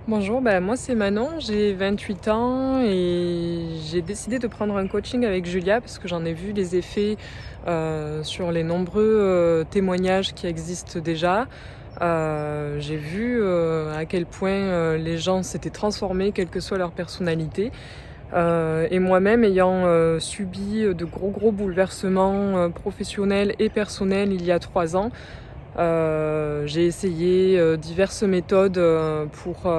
Bonjour, moi c'est Manon, j'ai 28 ans et j'ai décidé de prendre un coaching avec Julia parce que j'en ai vu les effets sur les nombreux témoignages qui existent déjà. J'ai vu à quel point les gens s'étaient transformés, quelle que soit leur personnalité. Et moi-même ayant subi de gros bouleversements professionnels et personnels il y a 3 ans, j'ai essayé diverses méthodes pour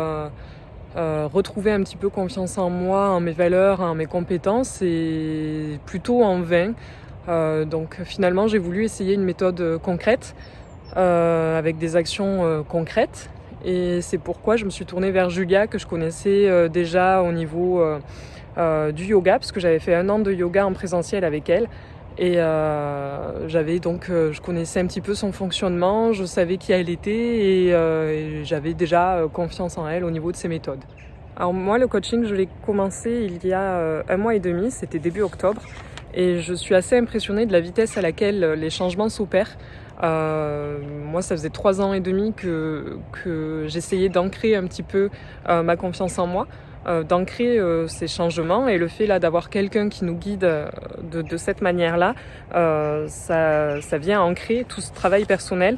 retrouver un petit peu confiance en moi, en mes valeurs, en mes compétences, et plutôt en vain. Donc finalement j'ai voulu essayer une méthode concrète avec des actions concrètes, et c'est pourquoi je me suis tournée vers Julia, que je connaissais déjà au niveau du yoga, parce que j'avais fait 1 an de yoga en présentiel avec elle. Et je connaissais un petit peu son fonctionnement, je savais qui elle était, et j'avais déjà confiance en elle au niveau de ses méthodes. Alors moi, le coaching, je l'ai commencé il y a 1 mois et demi, c'était début octobre, et je suis assez impressionnée de la vitesse à laquelle les changements s'opèrent. Moi, ça faisait 3 ans et demi que j'essayais d'ancrer un petit peu ma confiance en moi, d'ancrer ces changements, et le fait là d'avoir quelqu'un qui nous guide de cette manière-là, ça vient ancrer tout ce travail personnel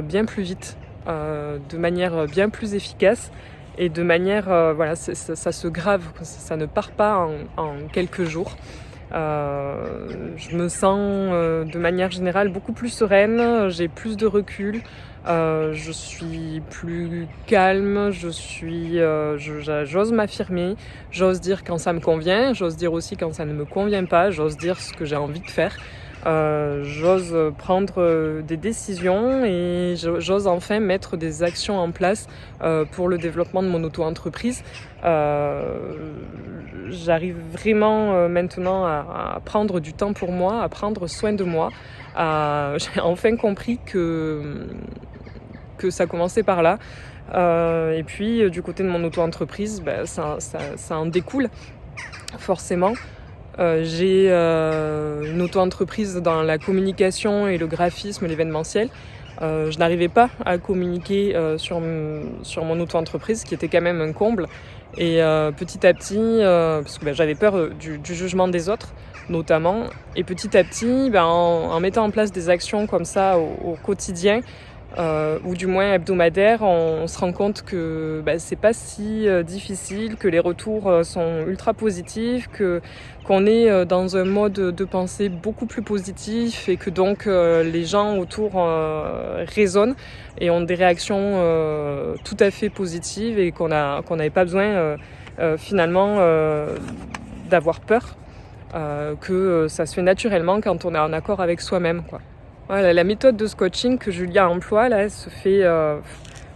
bien plus vite, de manière bien plus efficace, et de manière ça se grave, ça ne part pas en quelques jours. Je me sens de manière générale beaucoup plus sereine, j'ai plus de recul, je suis plus calme, j'ose m'affirmer, j'ose dire quand ça me convient, j'ose dire aussi quand ça ne me convient pas, j'ose dire ce que j'ai envie de faire. J'ose prendre des décisions, et j'ose enfin mettre des actions en place pour le développement de mon auto-entreprise. J'arrive vraiment maintenant à prendre du temps pour moi, à prendre soin de moi. J'ai enfin compris que ça commençait par là. Et puis du côté de mon auto-entreprise, ça en découle forcément. J'ai une auto-entreprise dans la communication et le graphisme, l'événementiel. Je n'arrivais pas à communiquer sur mon auto-entreprise, ce qui était quand même un comble. Et petit à petit, parce que j'avais peur du jugement des autres, notamment. Et petit à petit, en mettant en place des actions comme ça au quotidien, ou du moins hebdomadaire, on se rend compte que c'est pas si difficile, que les retours sont ultra positifs, qu'on est dans un mode de pensée beaucoup plus positif, et que donc les gens autour résonnent et ont des réactions tout à fait positives, et qu'on n'avait pas besoin finalement d'avoir peur, que ça se fait naturellement quand on est en accord avec soi-même, quoi. Voilà, la méthode de ce coaching que Julia emploie, là, elle se fait,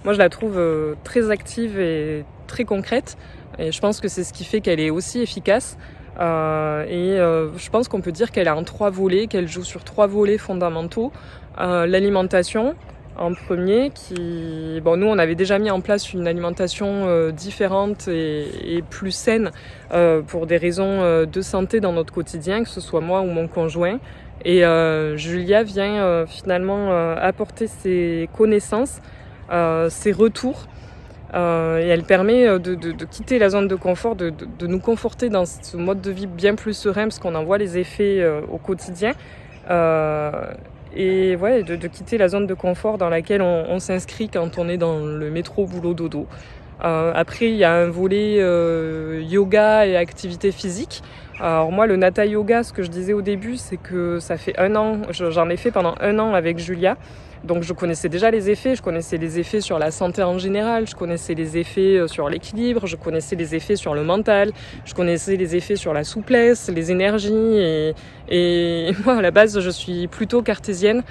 moi je la trouve très active et très concrète, et je pense que c'est ce qui fait qu'elle est aussi efficace. Je pense qu'on peut dire qu'elle a 3 volets, qu'elle joue sur 3 volets fondamentaux. L'alimentation en premier, nous on avait déjà mis en place une alimentation différente et plus saine pour des raisons de santé dans notre quotidien, que ce soit moi ou mon conjoint. Et Julia vient finalement apporter ses connaissances, ses retours, et elle permet de quitter la zone de confort, de nous conforter dans ce mode de vie bien plus serein, parce qu'on en voit les effets au quotidien, et ouais, de quitter la zone de confort dans laquelle on s'inscrit quand on est dans le métro boulot dodo. Après, il y a un volet yoga et activité physique. Alors moi, le Hatha Yoga, ce que je disais au début, c'est que ça fait 1 an, j'en ai fait pendant 1 an avec Julia. Donc je connaissais déjà les effets, je connaissais les effets sur la santé en général, je connaissais les effets sur l'équilibre, je connaissais les effets sur le mental, je connaissais les effets sur la souplesse, les énergies, et moi à la base je suis plutôt cartésienne,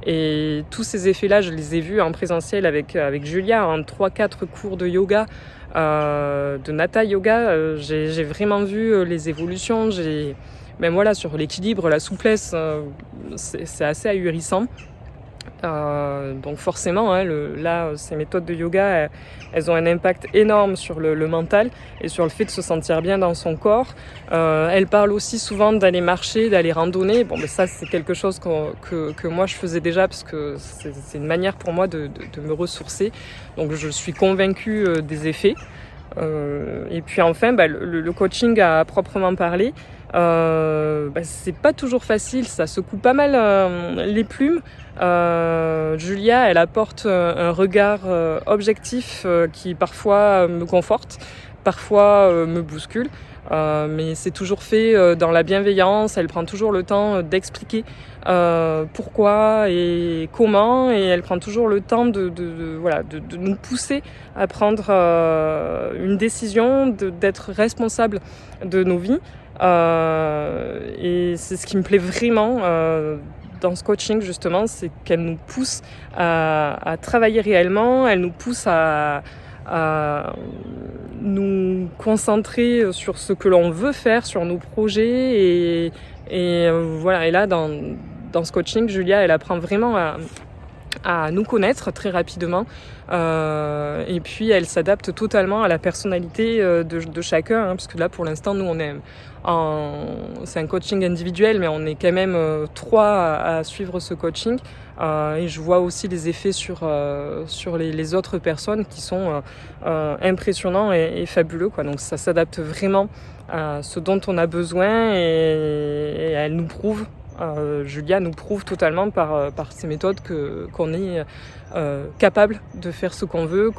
et tous ces effets-là je les ai vus en présentiel avec Julia en 3-4 cours de yoga, de Hatha Yoga. J'ai vraiment vu les évolutions, même voilà, sur l'équilibre, la souplesse, c'est assez ahurissant. Donc forcément, ces méthodes de yoga, elles ont un impact énorme sur le mental et sur le fait de se sentir bien dans son corps. Elle parle aussi souvent d'aller marcher, d'aller randonner. Ça c'est quelque chose que moi je faisais déjà, parce que c'est une manière pour moi de me ressourcer. Donc je suis convaincue des effets. Et puis enfin, le coaching à proprement parler, c'est pas toujours facile, ça secoue pas mal les plumes. Julia, elle apporte un regard objectif qui parfois me conforte, parfois me bouscule. Mais c'est toujours fait dans la bienveillance, elle prend toujours le temps d'expliquer pourquoi et comment, et elle prend toujours le temps de nous pousser à prendre une décision, d'être responsable de nos vies. Et c'est ce qui me plaît vraiment dans ce coaching justement, c'est qu'elle nous pousse à travailler réellement, elle nous pousse à nous concentrer sur ce que l'on veut faire, sur nos projets et là dans ce coaching, Julia elle apprend vraiment à nous connaître très rapidement et puis elle s'adapte totalement à la personnalité de chacun, hein, parce que là pour l'instant nous on est c'est un coaching individuel, mais on est quand même 3 à suivre ce coaching et je vois aussi les effets sur les autres personnes qui sont impressionnants et fabuleux, quoi. Donc ça s'adapte vraiment à ce dont on a besoin et elle nous prouve, Julia nous prouve totalement par ces méthodes qu'on est capable de faire ce qu'on veut,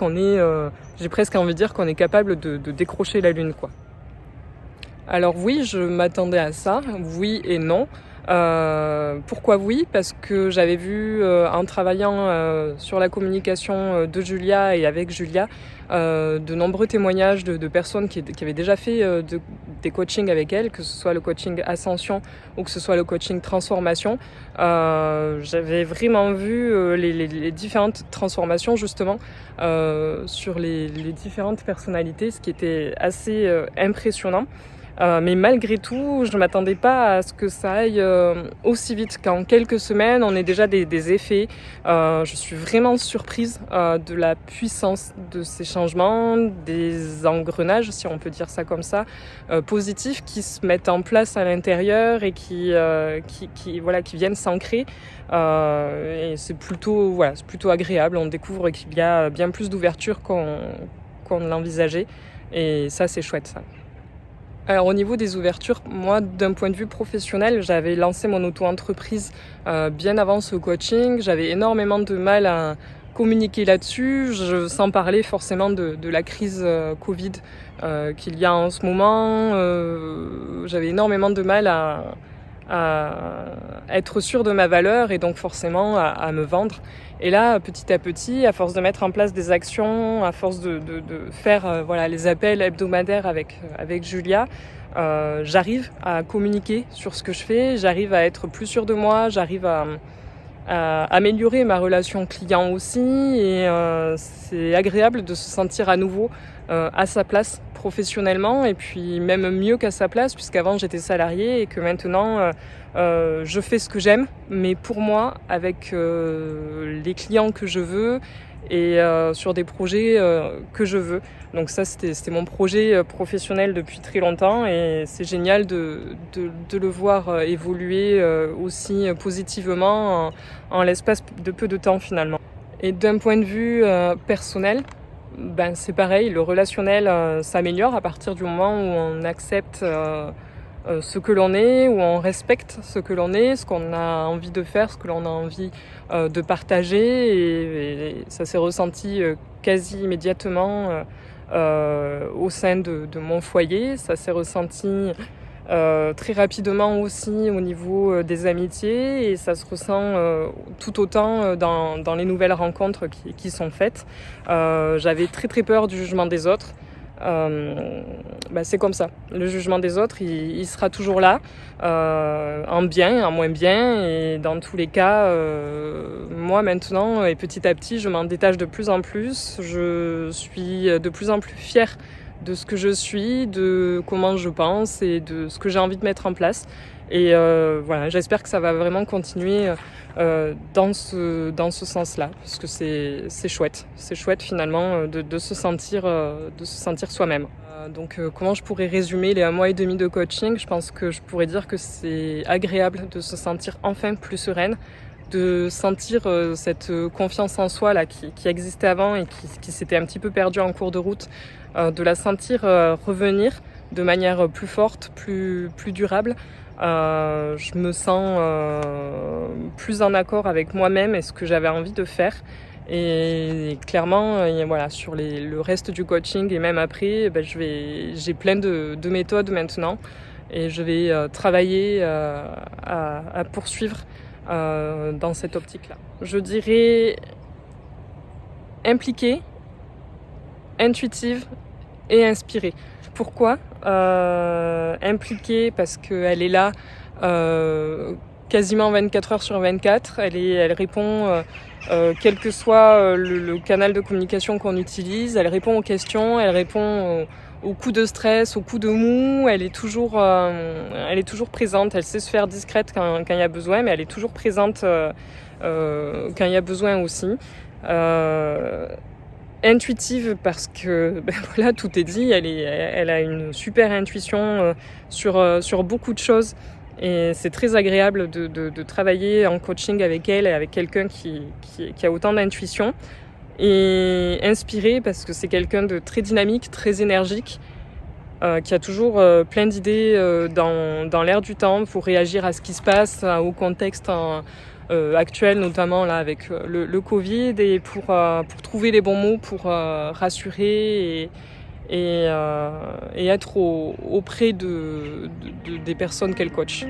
j'ai presque envie de dire qu'on est capable de décrocher la lune, quoi. Alors oui, je m'attendais à ça, oui et non. Pourquoi oui? Parce que j'avais vu en travaillant sur la communication de Julia et avec Julia de nombreux témoignages de personnes qui avaient déjà fait des coachings avec elle, que ce soit le coaching ascension ou que ce soit le coaching transformation. J'avais vraiment vu les différentes transformations justement sur les différentes personnalités, ce qui était assez impressionnant. Mais malgré tout, je ne m'attendais pas à ce que ça aille aussi vite, qu'en quelques semaines, on ait déjà des effets. Je suis vraiment surprise de la puissance de ces changements, des engrenages, si on peut dire ça comme ça, positifs qui se mettent en place à l'intérieur et qui viennent s'ancrer. Et c'est plutôt agréable. On découvre qu'il y a bien plus d'ouverture qu'on ne l'envisageait. Et ça, c'est chouette, ça. Alors au niveau des ouvertures, moi d'un point de vue professionnel, j'avais lancé mon auto-entreprise bien avant ce coaching. J'avais énormément de mal à communiquer là-dessus, sans parler forcément de la crise Covid qu'il y a en ce moment. J'avais énormément de mal à être sûre de ma valeur et donc forcément à me vendre. Et là, petit à petit, à force de mettre en place des actions, à force de faire les appels hebdomadaires avec Julia, j'arrive à communiquer sur ce que je fais, j'arrive à être plus sûre de moi, j'arrive à améliorer ma relation client aussi, et c'est agréable de se sentir à nouveau à sa place professionnellement, et puis même mieux qu'à sa place, puisqu'avant j'étais salariée et que maintenant je fais ce que j'aime, mais pour moi, avec les clients que je veux et sur des projets que je veux. Donc ça, c'était mon projet professionnel depuis très longtemps, et c'est génial de le voir évoluer aussi positivement en l'espace de peu de temps finalement. Et d'un point de vue personnel, c'est pareil, le relationnel s'améliore à partir du moment où on accepte ce que l'on est, où on respecte ce que l'on est, ce qu'on a envie de faire, ce que l'on a envie de partager, et ça s'est ressenti quasi immédiatement au sein de mon foyer. Ça s'est ressenti très rapidement aussi au niveau des amitiés, et ça se ressent tout autant dans les nouvelles rencontres qui sont faites. J'avais très très peur du jugement des autres. C'est comme ça, le jugement des autres il sera toujours là, en bien, en moins bien, et dans tous les cas moi maintenant et petit à petit je m'en détache de plus en plus. Je suis de plus en plus fière de ce que je suis, de comment je pense et de ce que j'ai envie de mettre en place. Et j'espère que ça va vraiment continuer dans ce sens-là, parce que c'est chouette. C'est chouette finalement de se sentir soi-même. Donc comment je pourrais résumer les 1 mois et demi de coaching? Je pense que je pourrais dire que c'est agréable de se sentir enfin plus sereine, de sentir cette confiance en soi là, qui existait avant et qui s'était un petit peu perdue en cours de route, de la sentir revenir de manière plus forte, plus durable. Je me sens plus en accord avec moi-même et ce que j'avais envie de faire. Et clairement, voilà, sur le reste du coaching et même après, j'ai plein de méthodes maintenant et je vais travailler à poursuivre dans cette optique-là. Je dirais impliquée, intuitive et inspirée. Pourquoi impliquée parce qu'elle est là quasiment 24 heures sur 24. Elle répond, quel que soit le canal de communication qu'on utilise. Elle répond aux questions, elle répond aux coups de stress, aux coups de mou. Elle est toujours présente. Elle sait se faire discrète quand il y a besoin, mais elle est toujours présente quand il y a besoin aussi. Intuitive parce que voilà, tout est dit. Elle a une super intuition sur beaucoup de choses et c'est très agréable de travailler en coaching avec elle et avec quelqu'un qui a autant d'intuition. Et inspirée parce que c'est quelqu'un de très dynamique, très énergique, qui a toujours plein d'idées dans l'air du temps pour réagir à ce qui se passe, au contexte actuel, notamment là avec le Covid, et pour trouver les bons mots pour rassurer et être auprès des personnes qu'elle coach.